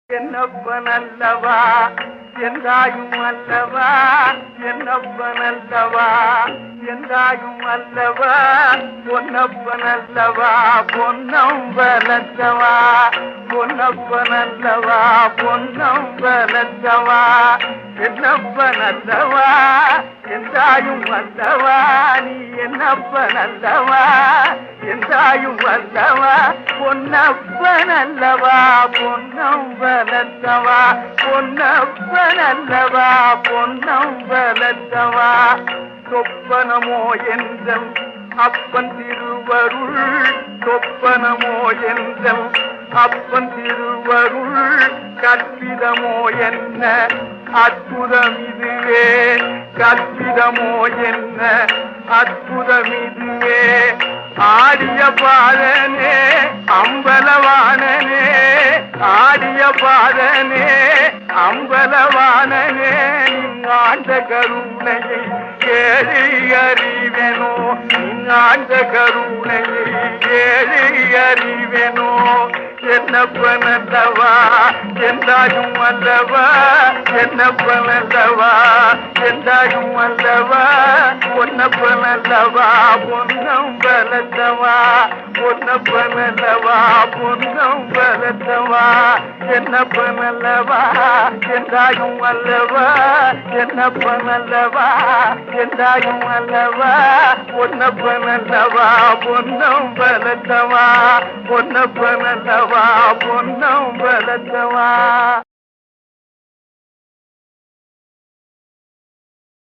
என்னப்பனல்லவா என்றாயும் அல்லவா என்னப்பனல்லவா என்றாயும் அல்லவா பொன்னப்பனல்லவா பொன்னம் வளர்த்தவா பொன்னப்பனல்லவா பொன்னம் வளர்த்தவா என்னப்பனல்லவா என்றாயும் அல்லவா நீ என்னப்பனல்லவா என்றாயும் அல்லவா பொன்னப்பனல்லவா பொன்னம் வளர்த்தவா பொன்னப்பனல்லவா பொன்னம் வளர்த்தவா சொப்பனமோ என்றம் அப்பன் திருவருள் சொப்பனமோ என்றம் அப்பன் திருவருள் கற்பிதமோ என்ன அற்புதம் இதுவே கற்பிதமோ என்ன அற்புதம் இதுவே ஆடிய பாதனே அம்பலவானனே ஆடிய பாதனே அம்பலவானனே நீங்காண்ட கருணையை ஏழி அறிவெனோ நீங்காண்ட கருணையை ஏழி அறிவெனோ என்னப்பனல்லவா என்றாயும் அல்லவா என்னப்பனல்லவா என்றாயும் அல்லவா பொன்னப்பனல்லவா பொன்னம் வளர்த்தவா பொன்னப்பனல்லவா பொன்னம் வளர்த்தவா என்னப்பனல்லவா என்றாயும் அல்லவா என்னப்பனல்லவா என்றாயும் அல்லவா பொன்னப்பனல்லவா பொன்னம் வளர்த்தவா பொன்னப்பனல்லவா பொன்னம் வளர்த்தவா